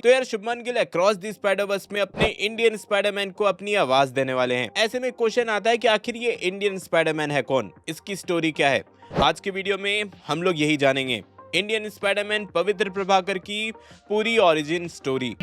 तो यार Shubman Gill across the Spider-Verse में अपने इंडियन स्पाइडरमैन को अपनी आवाज देने वाले हैं। ऐसे में क्वेश्चन आता है कि आखिर ये इंडियन स्पाइडरमैन है कौन, इसकी स्टोरी क्या है। आज की वीडियो में हम लोग यही जानेंगे, इंडियन स्पाइडरमैन पवित्र प्रभाकर की पूरी ओरिजिन स्टोरी।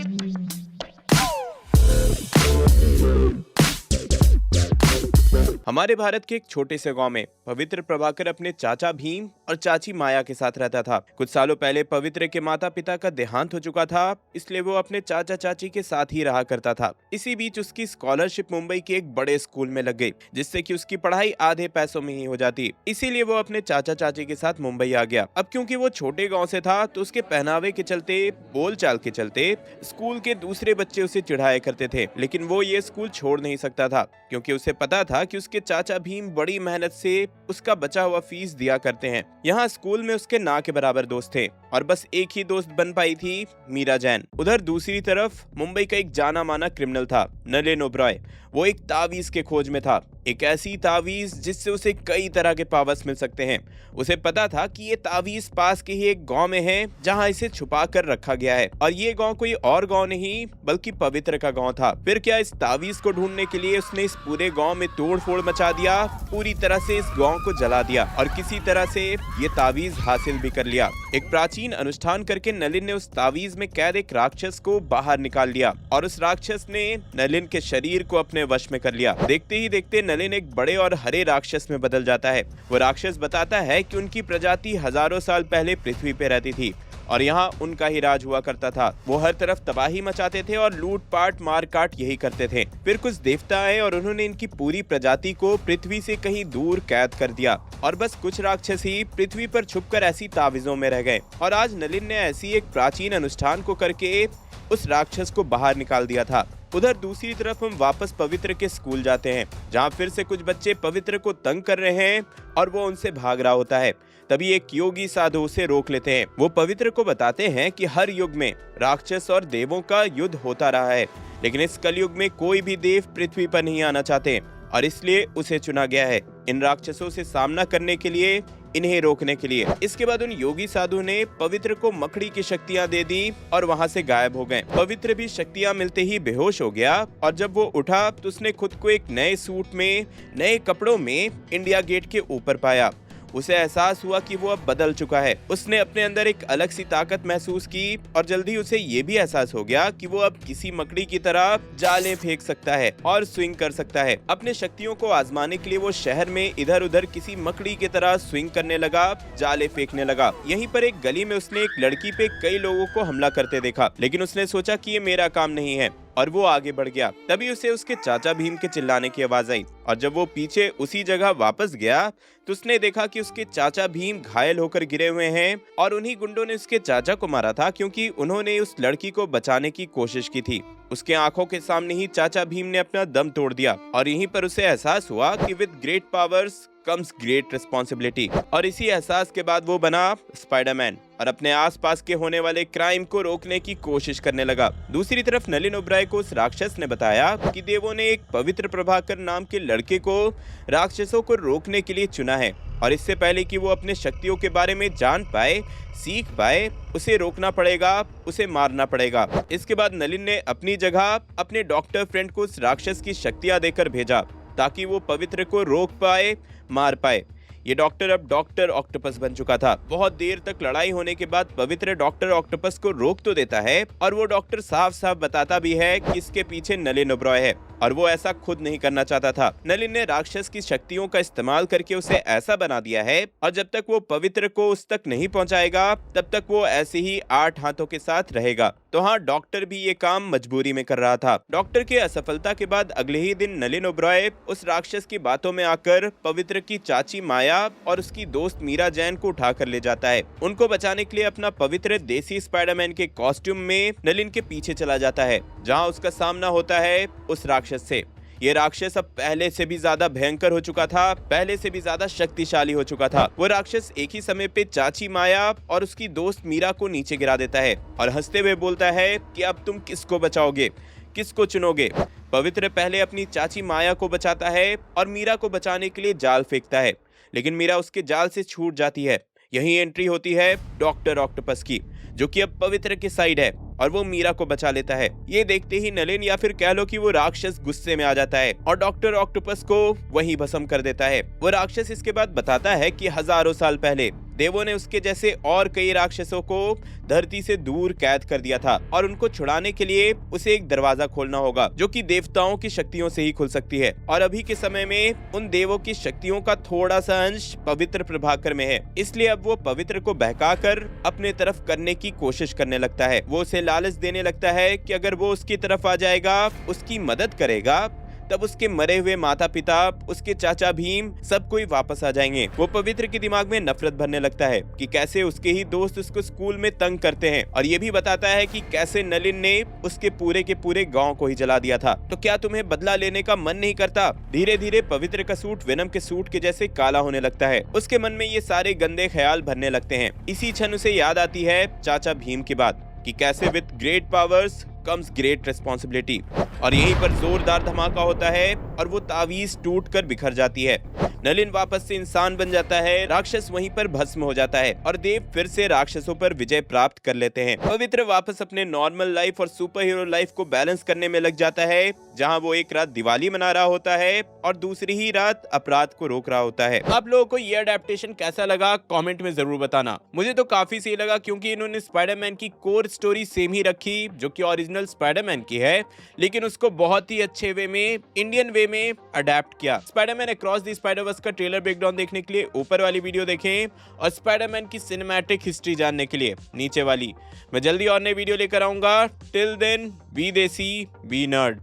हमारे भारत के एक छोटे से गांव में पवित्र प्रभाकर अपने चाचा भीम और चाची माया के साथ रहता था। कुछ सालों पहले पवित्र के माता पिता का देहांत हो चुका था, इसलिए वो अपने चाचा चाची के साथ ही रहा करता था। इसी बीच उसकी स्कॉलरशिप मुंबई के एक बड़े स्कूल में लग गई, जिससे कि उसकी पढ़ाई आधे पैसों में ही हो जाती। इसीलिए वो अपने चाचा चाची के साथ मुंबई आ गया। अब क्योंकि वो छोटे गाँव से था, तो उसके पहनावे के चलते, बोलचाल के चलते स्कूल के दूसरे बच्चे उसे चिढ़ाया करते थे। लेकिन वो ये स्कूल छोड़ नहीं सकता था, क्योंकि उसे पता था कि उसके चाचा भीम बड़ी मेहनत से उसका बचा हुआ फीस दिया करते हैं। यहाँ स्कूल में उसके ना के बराबर दोस्त थे और बस एक ही दोस्त बन पाई थी, मीरा जैन। उधर दूसरी तरफ मुंबई का एक जाना माना क्रिमिनल था, नलिन ओबरॉय। वो एक तावीज के खोज में था, एक ऐसी तावीज जिससे उसे कई तरह के पावर्स मिल सकते हैं। उसे पता था कि ये तावीज पास के ही एक गांव में है, जहां इसे छुपा कर रखा गया है। और ये गांव कोई और गांव नहीं बल्कि पवित्र का गांव था। फिर क्या, इस तावीज को ढूंढने के लिए उसने इस पूरे गांव में तोड़ फोड़ मचा दिया, पूरी तरह से इस गांव को जला दिया और किसी तरह से ये तावीज हासिल भी कर लिया। एक प्राचीन अनुष्ठान करके नलिन ने उस तावीज में कैद एक राक्षस को बाहर निकाल लिया और उस राक्षस ने नलिन के शरीर को अपने वश में कर लिया। देखते ही देखते नलिन एक बड़े और हरे राक्षस में बदल जाता है। वो राक्षस बताता है कि उनकी प्रजाति हजारों साल पहले पृथ्वी पे रहती थी और यहाँ उनका ही राज हुआ करता था। वो हर तरफ तबाही मचाते थे और लूट पाट मार काट यही करते थे। फिर कुछ देवता आए और उन्होंने इनकी पूरी प्रजाति को पृथ्वी से कहीं दूर कैद कर दिया और बस कुछ राक्षस ही पृथ्वी पर छुपकर ऐसी तावीजों में रह गए। और आज नलिन ने ऐसी एक प्राचीन अनुष्ठान को करके उस राक्षस को बाहर निकाल दिया था। उधर दूसरी तरफ हम वापस पवित्र के स्कूल जाते हैं, जहाँ फिर से कुछ बच्चे पवित्र को तंग कर रहे हैं और वो उनसे भाग रहा होता है। तभी एक योगी साधु उसे रोक लेते हैं। वो पवित्र को बताते हैं कि हर युग में राक्षस और देवों का युद्ध होता रहा है, लेकिन इस कलयुग में कोई भी देव पृथ्वी पर नहीं आना चाहते और इसलिए उसे चुना गया है इन राक्षसों से सामना करने के लिए, इन्हें रोकने के लिए। इसके बाद उन योगी साधु ने पवित्र को मकड़ी की शक्तियां दे दी और वहां से गायब हो गए। पवित्र भी शक्तियां मिलते ही बेहोश हो गया और जब वो उठा तो उसने खुद को एक नए सूट में, नए कपड़ों में इंडिया गेट के ऊपर पाया। उसे एहसास हुआ कि वो अब बदल चुका है। उसने अपने अंदर एक अलग सी ताकत महसूस की और जल्दी उसे ये भी एहसास हो गया कि वो अब किसी मकड़ी की तरह जाले फेंक सकता है और स्विंग कर सकता है। अपने शक्तियों को आजमाने के लिए वो शहर में इधर उधर किसी मकड़ी की तरह स्विंग करने लगा, जाले फेंकने लगा। यहीं पर एक गली में उसने एक लड़की पे कई लोगों को हमला करते देखा, लेकिन उसने सोचा कि ये मेरा काम नहीं है और वो आगे बढ़ गया। तभी उसे उसके चाचा भीम के चिल्लाने की आवाज आई और जब वो पीछे उसी जगह वापस गया तो उसने देखा कि उसके चाचा भीम घायल होकर गिरे हुए हैं और उन्हीं गुंडों ने उसके चाचा को मारा था, क्योंकि उन्होंने उस लड़की को बचाने की कोशिश की थी। उसके आंखों के सामने ही चाचा भीम ने अपना दम तोड़ दिया और यहीं पर उसे एहसास हुआ कि with great powers comes great responsibility. और इसी एहसास के बाद वो बना स्पाइडरमैन और अपने आसपास के होने वाले क्राइम को रोकने की कोशिश करने लगा। दूसरी तरफ नलिन ओबराय को उस राक्षस ने बताया कि देवों ने एक पवित्र प्रभाकर नाम के लड़के को राक्षसों को रोकने के लिए चुना है और इससे पहले कि वो अपने शक्तियों के बारे में जान पाए, सीख पाए, उसे रोकना पड़ेगा, उसे मारना पड़ेगा। इसके बाद नलिन ने अपनी जगह अपने डॉक्टर फ्रेंड को उस राक्षस की शक्तियां देकर भेजा ताकि वो पवित्र को रोक पाए, मार पाए। ये डॉक्टर अब डॉक्टर ऑक्टोपस बन चुका था। बहुत देर तक लड़ाई होने के बाद पवित्र डॉक्टर ऑक्टोपस को रोक तो देता है और वो डॉक्टर साफ साफ बताता भी है कि इसके पीछे नलिन ओबरॉय है और वो ऐसा खुद नहीं करना चाहता था। नलिन ने राक्षस की शक्तियों का इस्तेमाल करके उसे ऐसा बना दिया है और जब तक वो पवित्र को उस तक नहीं पहुंचाएगा तब तक वो ऐसे ही 8 हाथों के साथ रहेगा। तो हाँ, डॉक्टर भी ये काम मजबूरी में कर रहा था। डॉक्टर की असफलता के बाद अगले ही दिन नलिन ओबरॉय उस राक्षस की बातों में आकर पवित्र की चाची माया और उसकी दोस्त मीरा जैन को उठाकर ले जाता है। उनको बचाने के लिए अपना पवित्र देसी स्पाइडरमैन के कॉस्ट्यूम में नलिन के पीछे चला जाता है, जहां उसका सामना होता है उस राक्षस से। ये राक्षस अब पहले से भी ज्यादा भयंकर हो चुका था, पहले से भी ज्यादा शक्तिशाली हो चुका था। वो राक्षस एक ही समय पे चाची माया और उसकी दोस्त मीरा को नीचे गिरा देता है और हंसते हुए बोलता है कि अब तुम किसको बचाओगे, किसको चुनोगे। पवित्र पहले अपनी चाची माया को बचाता है और मीरा को बचाने के लिए जाल फेंकता है, लेकिन मीरा उसके जाल से छूट जाती है। यही एंट्री होती है डॉक्टर ऑक्टोपस की। जो कि अब पवित्र की साइड है और वो मीरा को बचा लेता है। ये देखते ही नलिन या फिर कह लो कि वो राक्षस गुस्से में आ जाता है और डॉक्टर ऑक्टोपस को वही भस्म कर देता है। वो राक्षस इसके बाद बताता है कि हजारों साल पहले देवों ने उसके जैसे और कई राक्षसों को धरती से दूर कैद कर दिया था और उनको छुड़ाने के लिए उसे एक दरवाजा खोलना होगा जो कि देवताओं की शक्तियों से ही खुल सकती है। और अभी के समय में उन देवों की शक्तियों का थोड़ा सा अंश पवित्र प्रभाकर में है, इसलिए अब वो पवित्र को बहकाकर अपने तरफ करने की कोशिश करने लगता है। वो उसे लालच देने लगता है कि अगर वो उसकी तरफ आ जाएगा, उसकी मदद करेगा, तब उसके मरे हुए माता पिता, उसके चाचा भीम, सब कोई वापस आ जाएंगे। वो पवित्र के दिमाग में नफरत भरने लगता है कि कैसे उसके ही दोस्त उसको स्कूल में तंग करते हैं और ये भी बताता है कि कैसे नलिन ने उसके पूरे के पूरे गांव को ही जला दिया था। तो क्या तुम्हें बदला लेने का मन नहीं करता? धीरे धीरे पवित्र का सूट वेनम के सूट के जैसे काला होने लगता है। उसके मन में ये सारे गंदे ख्याल भरने लगते हैं। इसी क्षण उसे याद आती है चाचा भीम की बात कि कैसे with great powers comes great responsibility. और यहीं पर जोरदार धमाका होता है और वो तावीज टूटकर बिखर जाती है। नलिन वापस से इंसान बन जाता है, राक्षस वहीं पर भस्म हो जाता है और देव फिर से राक्षसों पर विजय प्राप्त कर लेते हैं। पवित्र वापस अपने नॉर्मल लाइफ और सुपर हीरो लाइफ को बैलेंस करने में लग जाता है, जहां वो एक रात दिवाली मना रहा होता है और दूसरी ही रात अपराध को रोक रहा होता है। आप लोगों को ये अडेप्टेशन कैसा लगा कमेंट में जरूर बताना। मुझे तो काफी सही लगा क्योंकि इन्होंने स्पाइडरमैन की कोर स्टोरी सेम ही रखी जो कि ओरिजिनल स्पाइडरमैन की है, लेकिन उसको बहुत ही अच्छे वे में, इंडियन वे में अडेप्ट किया। स्पाइडरमैन अक्रॉस द स्पाइडरवर्स का ट्रेलर ब्रेकडाउन देखने के लिए ऊपर वाली वीडियो देखें और स्पाइडरमैन की सिनेमैटिक हिस्ट्री जानने के लिए नीचे वाली। मैं जल्दी और नई वीडियो लेकर आऊंगा। टिल देन बी देसी बी नर्ड।